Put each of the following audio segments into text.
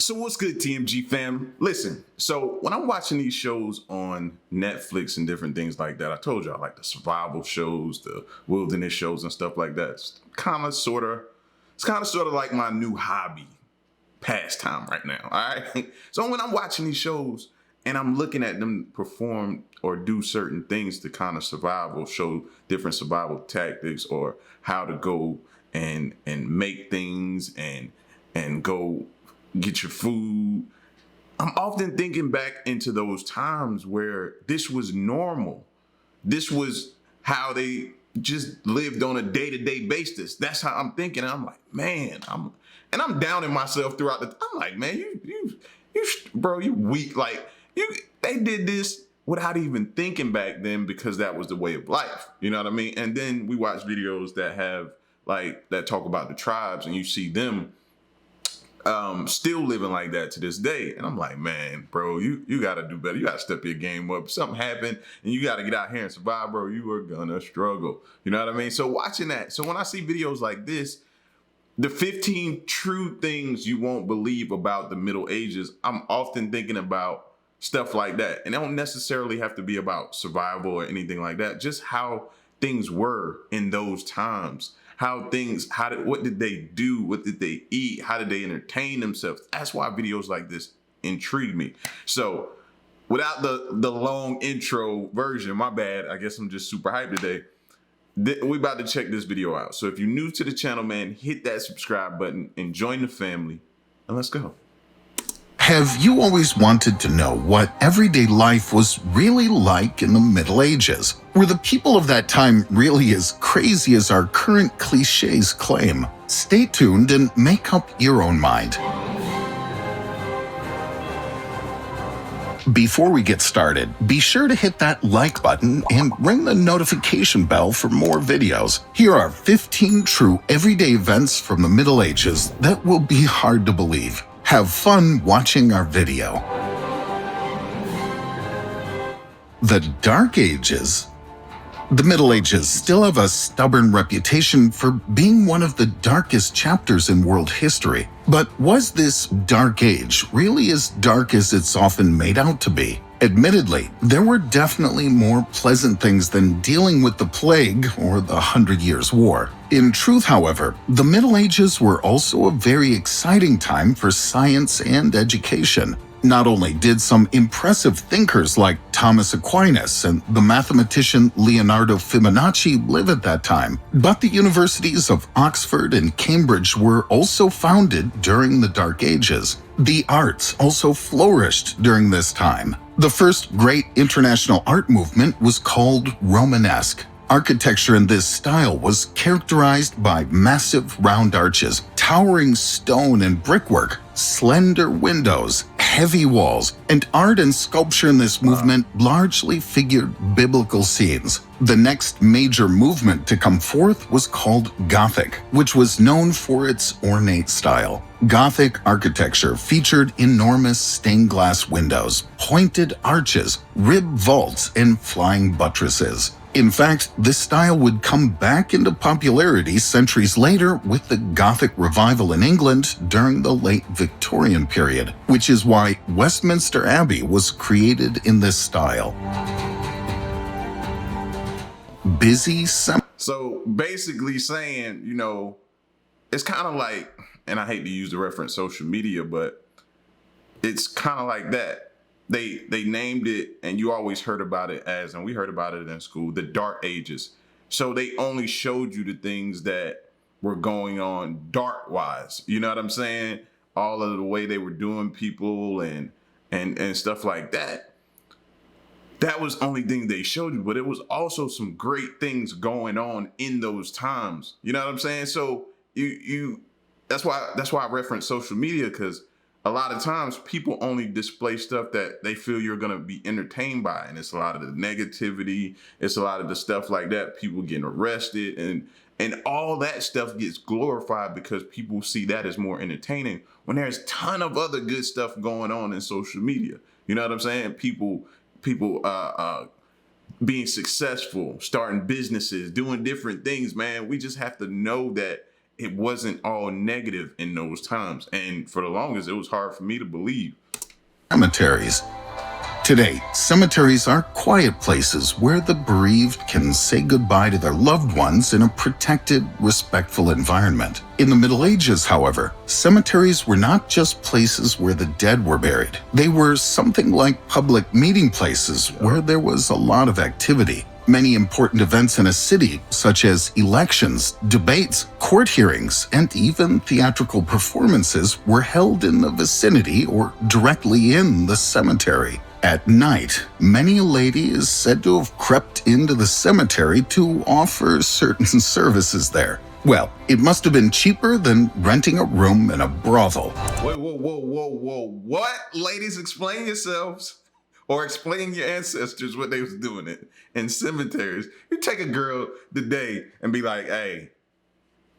So what's good, TMG fam? Listen, so when I'm watching these shows on Netflix and different things like that, I told you I like the survival shows, the wilderness shows and stuff like that. It's kind of sort of like my new hobby pastime right now, all right? So when I'm watching these shows and I'm looking at them perform or do certain things to kind of survive or show different survival tactics or how to go and make things and go get your food. I'm often thinking back into those times where this was normal. This was how they just lived on a day-to-day basis. That's how I'm thinking. I'm like, man, I'm downing myself throughout I'm like, man, bro, you weak. Like they did this without even thinking back then because that was the way of life. You know what I mean? And then we watch videos that talk about the tribes and you see them still living like that to this day. And I'm like, man, bro, you got to do better. You got to step your game up. If something happened and you got to get out here and survive, bro, you are going to struggle. You know what I mean? So watching that. So when I see videos like this, the 15 true things you won't believe about the Middle Ages, I'm often thinking about stuff like that. And it don't necessarily have to be about survival or anything like that. Just how things were in those times. What did they do? What did they eat? How did they entertain themselves? That's why videos like this intrigue me. So without the long intro version, my bad. I guess I'm just super hyped today. We about to check this video out. So if you're new to the channel, man, hit that subscribe button and join the family. And let's go. Have you always wanted to know what everyday life was really like in the Middle Ages? Were the people of that time really as crazy as our current cliches claim? Stay tuned and make up your own mind. Before we get started, be sure to hit that like button and ring the notification bell for more videos. Here are 15 true everyday events from the Middle Ages that will be hard to believe. Have fun watching our video. The Dark Ages. The Middle Ages still have a stubborn reputation for being one of the darkest chapters in world history. But was this Dark Age really as dark as it's often made out to be? Admittedly, there were definitely more pleasant things than dealing with the plague or the 100 Years' War. In truth, however, the Middle Ages were also a very exciting time for science and education. Not only did some impressive thinkers like Thomas Aquinas and the mathematician Leonardo Fibonacci live at that time, but the universities of Oxford and Cambridge were also founded during the Dark Ages. The arts also flourished during this time. The first great international art movement was called Romanesque. Architecture in this style was characterized by massive round arches, towering stone and brickwork, slender windows, heavy walls, and art and sculpture in this movement largely figured biblical scenes. The next major movement to come forth was called Gothic, which was known for its ornate style. Gothic architecture featured enormous stained glass windows, pointed arches, ribbed vaults, and flying buttresses. In fact, this style would come back into popularity centuries later with the Gothic revival in England during the late Victorian period, which is why Westminster Abbey was created in this style. So basically saying, it's kind of like, and I hate to use the reference social media, but it's kind of like that. They named it, and you always heard about it as, and we heard about it in school, the Dark Ages. So they only showed you the things that were going on dark-wise. You know what I'm saying? All of the way they were doing people and stuff like that. That was the only thing they showed you, but it was also some great things going on in those times. You know what I'm saying? So that's why I reference social media, because a lot of times people only display stuff that they feel you're going to be entertained by. And it's a lot of the negativity. It's a lot of the stuff like that. People getting arrested and all that stuff gets glorified because people see that as more entertaining when there's a ton of other good stuff going on in social media. You know what I'm saying? People being successful, starting businesses, doing different things, man. We just have to know that it wasn't all negative in those times. And for the longest, it was hard for me to believe. Cemeteries. Today, cemeteries are quiet places where the bereaved can say goodbye to their loved ones in a protected, respectful environment. In the Middle Ages, however, cemeteries were not just places where the dead were buried. They were something like public meeting places where there was a lot of activity. Many important events in a city, such as elections, debates, court hearings, and even theatrical performances, were held in the vicinity or directly in the cemetery. At night, many a lady is said to have crept into the cemetery to offer certain services there. Well, it must have been cheaper than renting a room in a brothel. Wait, whoa. What? Ladies, explain yourselves. Or explain your ancestors what they was doing in cemeteries. You take a girl today and be like, hey,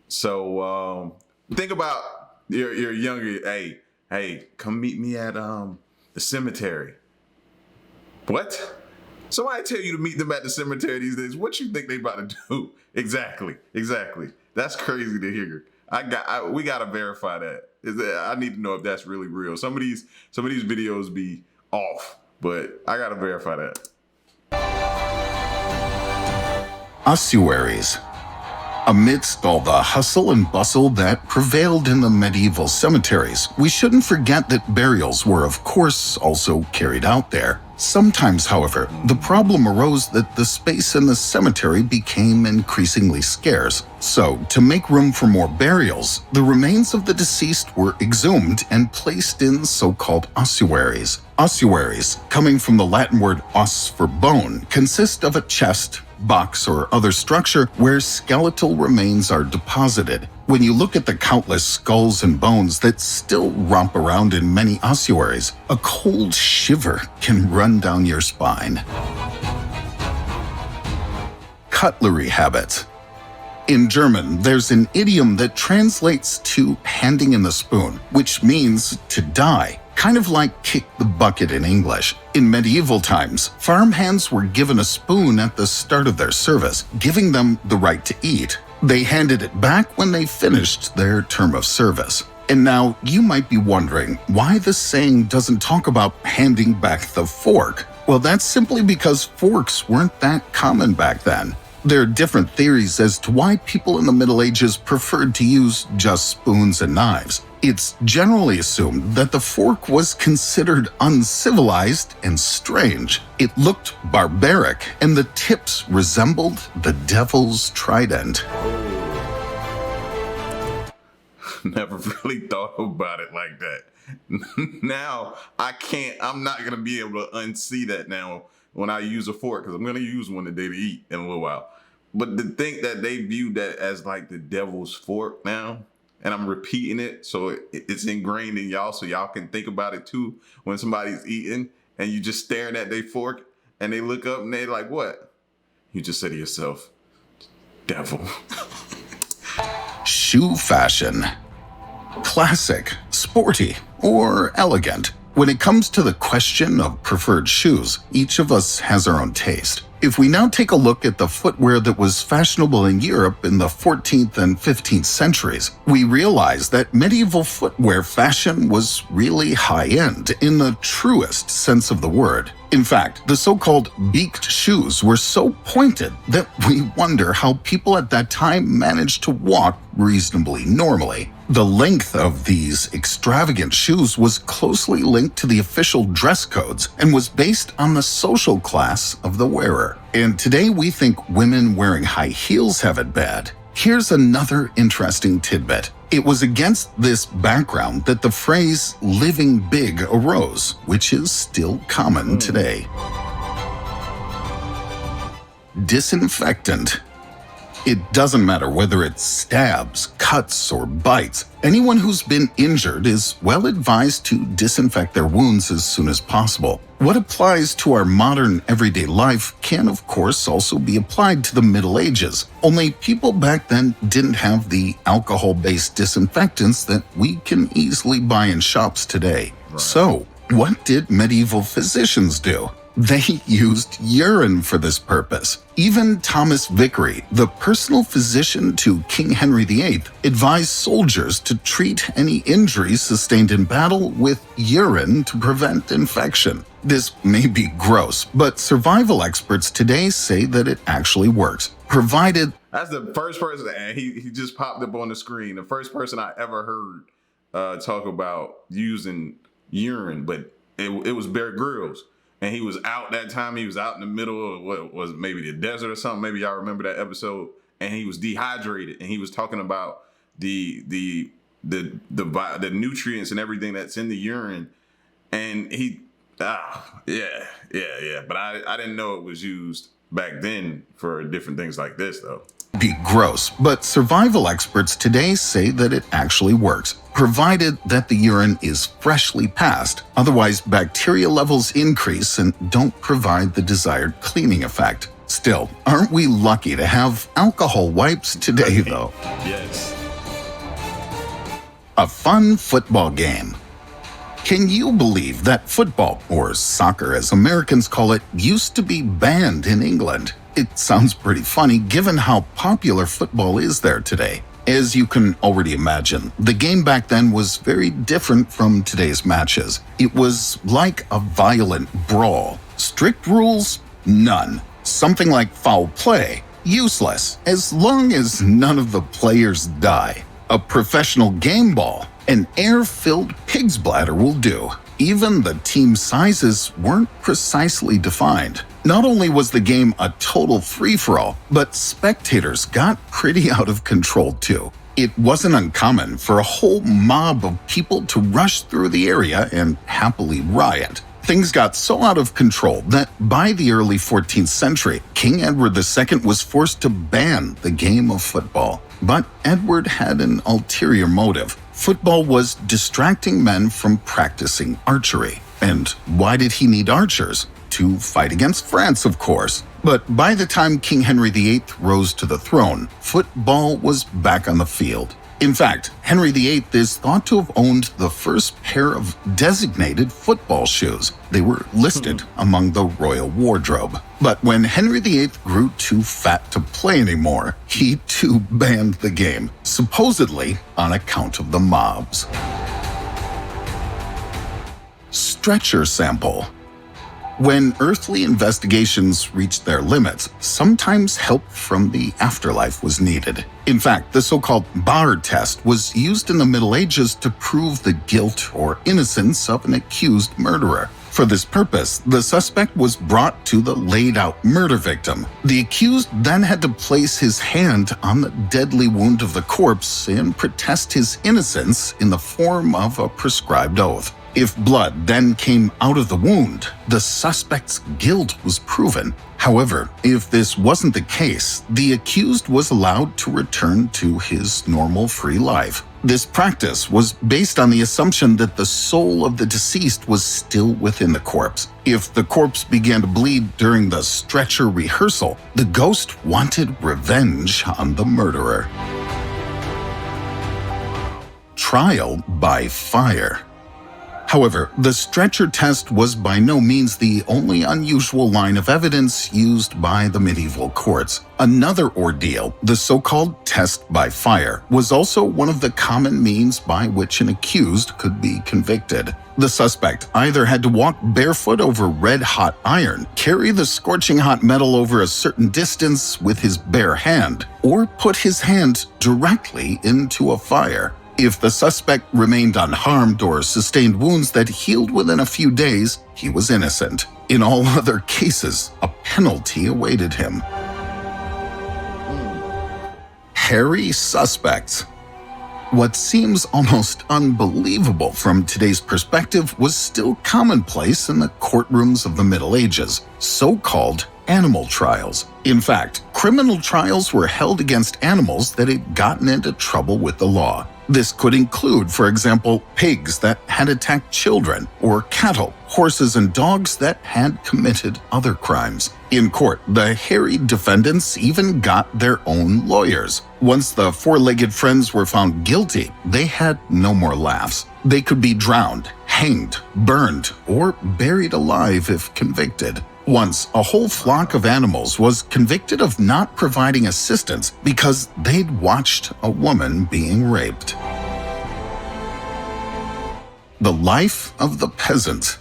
so think about your younger, hey, come meet me at the cemetery. What? Somebody tell you to meet them at the cemetery these days. What you think they about to do? Exactly. That's crazy to hear. We gotta verify that. I need to know if that's really real. Some of these videos be off, but I gotta verify that. Ossuaries. Amidst all the hustle and bustle that prevailed in the medieval cemeteries, we shouldn't forget that burials were, of course, also carried out there. Sometimes, however, the problem arose that the space in the cemetery became increasingly scarce. So, to make room for more burials, the remains of the deceased were exhumed and placed in so-called ossuaries. Ossuaries, coming from the Latin word os for bone, consist of a chest, box, or other structure where skeletal remains are deposited. When you look at the countless skulls and bones that still romp around in many ossuaries, a cold shiver can run down your spine. Cutlery Habit. In German, there's an idiom that translates to handing in the spoon, which means to die. Kind of like kick the bucket in English. In medieval times, farmhands were given a spoon at the start of their service, giving them the right to eat. They handed it back when they finished their term of service. And now you might be wondering why the saying doesn't talk about handing back the fork. Well, that's simply because forks weren't that common back then. There are different theories as to why people in the Middle Ages preferred to use just spoons and knives. It's generally assumed that the fork was considered uncivilized and strange. It looked barbaric, and the tips resembled the devil's trident. Never really thought about it like that. Now, I'm not going to be able to unsee that now when I use a fork, because I'm going to use one today to eat in a little while. But to think that they view that as like the devil's fork now, and I'm repeating it so it's ingrained in y'all so y'all can think about it too when somebody's eating and you just staring at their fork and they look up and they like, what? You just say to yourself, devil. Shoe fashion. Classic, sporty, or elegant. When it comes to the question of preferred shoes, each of us has our own taste. If we now take a look at the footwear that was fashionable in Europe in the 14th and 15th centuries, we realize that medieval footwear fashion was really high-end in the truest sense of the word. In fact, the so-called beaked shoes were so pointed that we wonder how people at that time managed to walk reasonably normally. The length of these extravagant shoes was closely linked to the official dress codes and was based on the social class of the wearer. And today we think women wearing high heels have it bad. Here's another interesting tidbit. It was against this background that the phrase living big arose, which is still common today. Disinfectant. It doesn't matter whether it stabs, cuts, or bites. Anyone who's been injured is well advised to disinfect their wounds as soon as possible. What applies to our modern everyday life can, of course, also be applied to the Middle Ages. Only people back then didn't have the alcohol-based disinfectants that we can easily buy in shops today. Right. So, what did medieval physicians do? They used urine for this purpose. Even Thomas Vickery, the personal physician to King Henry VIII, advised soldiers to treat any injuries sustained in battle with urine to prevent infection. This may be gross, but survival experts today say that it actually works, provided... That's the first person, and he just popped up on the screen. The first person I ever heard talk about using urine, but it was Bear Grylls. And he was out that time. He was out in the middle of what was maybe the desert or something. Maybe y'all remember that episode. And he was dehydrated. And he was talking about the nutrients and everything that's in the urine. And yeah. But I didn't know it was used back then for different things like this, though. Be gross, but survival experts today say that it actually works, provided that the urine is freshly passed. Otherwise, bacteria levels increase and don't provide the desired cleaning effect. Still, aren't we lucky to have alcohol wipes today, though? Yes. A fun football game. Can you believe that football, or soccer as Americans call it, used to be banned in England? It sounds pretty funny given how popular football is there today. As you can already imagine, the game back then was very different from today's matches. It was like a violent brawl. Strict rules? None. Something like foul play? Useless, as long as none of the players die. A professional game ball? An air-filled pig's bladder will do. Even the team sizes weren't precisely defined. Not only was the game a total free-for-all, but spectators got pretty out of control too. It wasn't uncommon for a whole mob of people to rush through the area and happily riot. Things got so out of control that by the early 14th century, King Edward II was forced to ban the game of football. But Edward had an ulterior motive. Football was distracting men from practicing archery. And why did he need archers? To fight against France, of course. But by the time King Henry VIII rose to the throne, football was back on the field. In fact, Henry VIII is thought to have owned the first pair of designated football shoes. They were listed among the royal wardrobe. But when Henry VIII grew too fat to play anymore, he too banned the game, supposedly on account of the mobs. Stretcher sample. When earthly investigations reached their limits, sometimes help from the afterlife was needed. In fact, the so-called Bard test was used in the Middle Ages to prove the guilt or innocence of an accused murderer. For this purpose, the suspect was brought to the laid-out murder victim. The accused then had to place his hand on the deadly wound of the corpse and protest his innocence in the form of a prescribed oath. If blood then came out of the wound, the suspect's guilt was proven. However, if this wasn't the case, the accused was allowed to return to his normal free life. This practice was based on the assumption that the soul of the deceased was still within the corpse. If the corpse began to bleed during the stretcher rehearsal, the ghost wanted revenge on the murderer. Trial by fire. However, the stretcher test was by no means the only unusual line of evidence used by the medieval courts. Another ordeal, the so-called test by fire, was also one of the common means by which an accused could be convicted. The suspect either had to walk barefoot over red-hot iron, carry the scorching hot metal over a certain distance with his bare hand, or put his hand directly into a fire. If the suspect remained unharmed or sustained wounds that healed within a few days, he was innocent. In all other cases, a penalty awaited him. Hairy suspects. What seems almost unbelievable from today's perspective was still commonplace in the courtrooms of the Middle Ages, so-called animal trials. In fact, criminal trials were held against animals that had gotten into trouble with the law. This could include, for example, pigs that had attacked children, or cattle, horses, and dogs that had committed other crimes. In court, the harried defendants even got their own lawyers. Once the four-legged friends were found guilty, they had no more laughs. They could be drowned, hanged, burned, or buried alive if convicted. Once, a whole flock of animals was convicted of not providing assistance because they'd watched a woman being raped. The life of the peasant.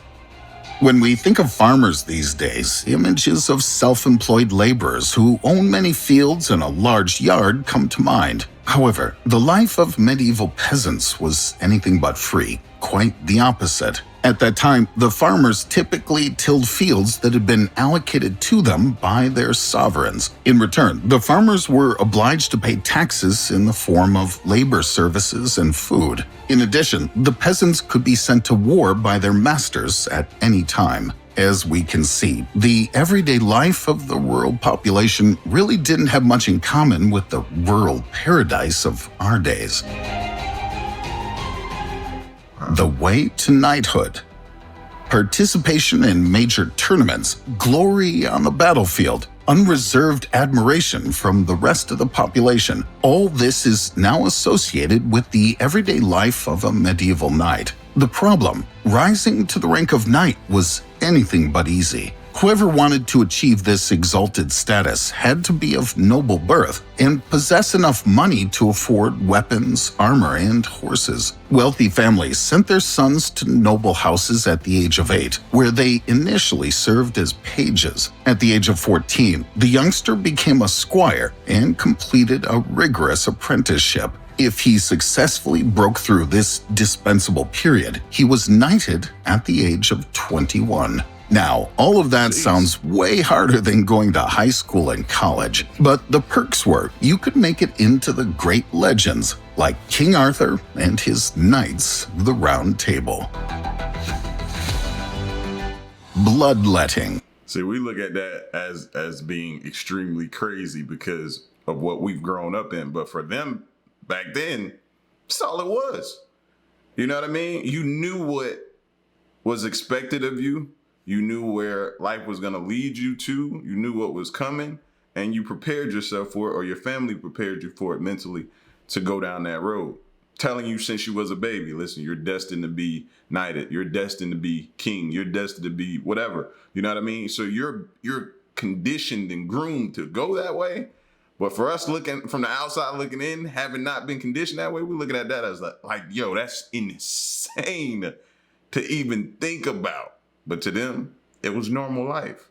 When we think of farmers these days, images of self-employed laborers who own many fields and a large yard come to mind. However, the life of medieval peasants was anything but free, quite the opposite. At that time, the farmers typically tilled fields that had been allocated to them by their sovereigns. In return, the farmers were obliged to pay taxes in the form of labor services and food. In addition, the peasants could be sent to war by their masters at any time. As we can see, the everyday life of the rural population really didn't have much in common with the rural paradise of our days. The way to knighthood. Participation in major tournaments, glory on the battlefield, unreserved admiration from the rest of the population. All this is now associated with the everyday life of a medieval knight. The problem, rising to the rank of knight was anything but easy. Whoever wanted to achieve this exalted status had to be of noble birth and possess enough money to afford weapons, armor, and horses. Wealthy families sent their sons to noble houses at the age of 8, where they initially served as pages. At the age of 14, the youngster became a squire and completed a rigorous apprenticeship. If he successfully broke through this dispensable period, he was knighted at the age of 21. Now, all of that sounds way harder than going to high school and college, but the perks were you could make it into the great legends like King Arthur and his Knights of the Round Table. Bloodletting. See, we look at that as being extremely crazy because of what we've grown up in, but for them back then, that's all it was. You know what I mean? You knew what was expected of you. You knew where life was going to lead you to. You knew what was coming, and you prepared yourself for it, or your family prepared you for it mentally to go down that road. Telling you since you was a baby, listen, you're destined to be knighted. You're destined to be king. You're destined to be whatever. You know what I mean? So you're conditioned and groomed to go that way. But for us looking from the outside looking in, having not been conditioned that way, we're looking at that as like, yo, that's insane to even think about. But to them, it was normal life.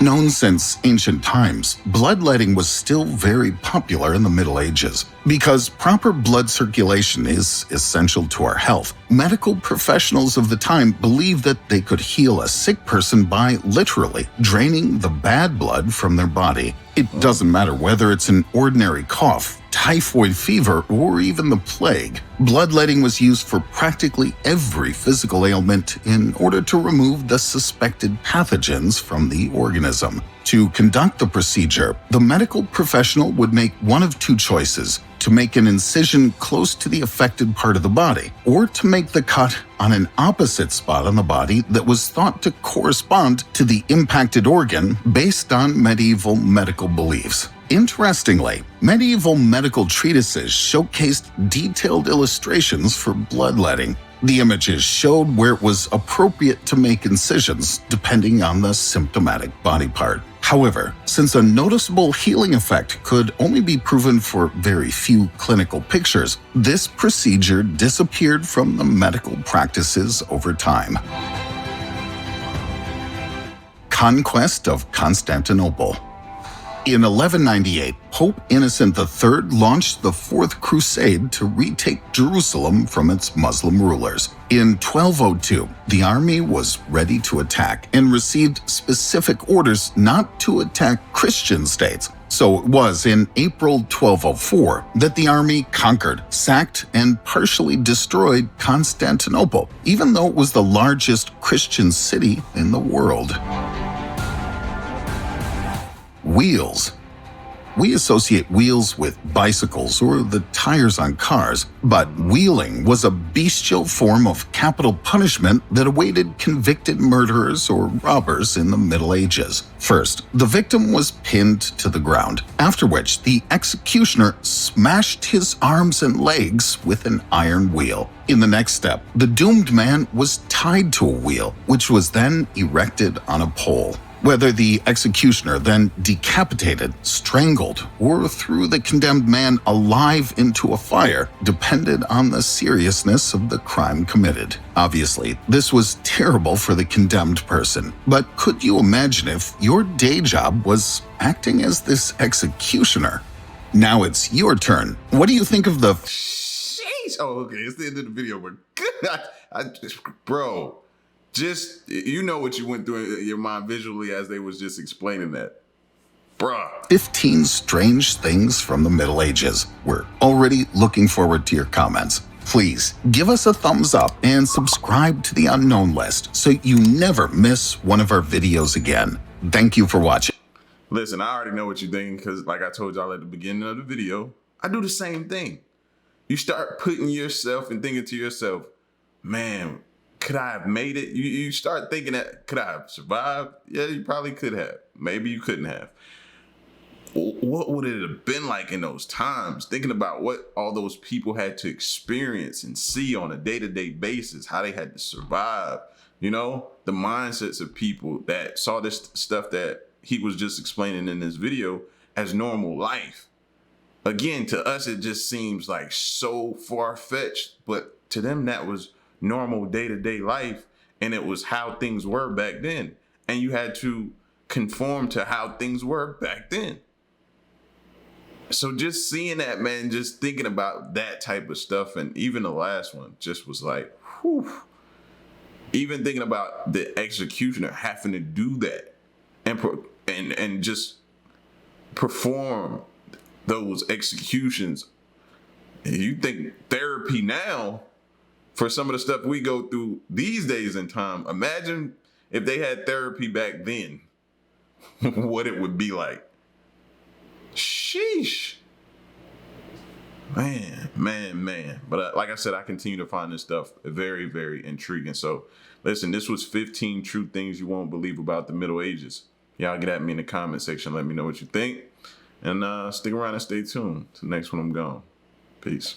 Known since ancient times, bloodletting was still very popular in the Middle Ages. Because proper blood circulation is essential to our health, medical professionals of the time believed that they could heal a sick person by literally draining the bad blood from their body. It doesn't matter whether it's an ordinary cough, typhoid fever, or even the plague. Bloodletting was used for practically every physical ailment in order to remove the suspected pathogens from the organism. To conduct the procedure, the medical professional would make one of two choices: to make an incision close to the affected part of the body, or to make the cut on an opposite spot on the body that was thought to correspond to the impacted organ based on medieval medical beliefs. Interestingly, medieval medical treatises showcased detailed illustrations for bloodletting. The images showed where it was appropriate to make incisions depending on the symptomatic body part. However, since a noticeable healing effect could only be proven for very few clinical pictures, this procedure disappeared from the medical practices over time. Conquest of Constantinople. In 1198, Pope Innocent III launched the Fourth Crusade to retake Jerusalem from its Muslim rulers. In 1202, the army was ready to attack and received specific orders not to attack Christian states. So it was in April 1204 that the army conquered, sacked, and partially destroyed Constantinople, even though it was the largest Christian city in the world. Wheels. We associate wheels with bicycles or the tires on cars, but wheeling was a bestial form of capital punishment that awaited convicted murderers or robbers in the Middle Ages. First, the victim was pinned to the ground, after which the executioner smashed his arms and legs with an iron wheel. In the next step, the doomed man was tied to a wheel, which was then erected on a pole. Whether the executioner then decapitated, strangled, or threw the condemned man alive into a fire depended on the seriousness of the crime committed. Obviously, this was terrible for the condemned person, but could you imagine if your day job was acting as this executioner? Now it's your turn. What do you think of the... Sheesh. Oh, okay. It's the end of the video, but bro, just, you know what you went through in your mind visually as they was just explaining that. Bruh. 15 strange things from the Middle Ages. We're already looking forward to your comments. Please give us a thumbs up and subscribe to the Unknown List so you never miss one of our videos again. Thank you for watching. Listen, I already know what you're thinking because like I told y'all at the beginning of the video, I do the same thing. You start putting yourself and thinking to yourself, man, could I have made it? You start thinking that, could I have survived? Yeah, you probably could have. Maybe you couldn't have. What would it have been like in those times? Thinking about what all those people had to experience and see on a day-to-day basis, how they had to survive, you know, the mindsets of people that saw this stuff that he was just explaining in this video as normal life. Again, to us, it just seems like so far-fetched, but to them, that was normal day-to-day life, and it was how things were back then. And you had to conform to how things were back then. So just seeing that, man, just thinking about that type of stuff, and even the last one just was like, whew. Even thinking about the executioner having to do that and just perform those executions. You think therapy now for some of the stuff we go through these days in time. Imagine if they had therapy back then, what it would be like. Sheesh. Man. But like I said, I continue to find this stuff very, very intriguing. So listen, this was 15 true things you won't believe about the Middle Ages. Y'all get at me in the comment section. Let me know what you think. And stick around and stay tuned. To the next one, I'm gone. Peace.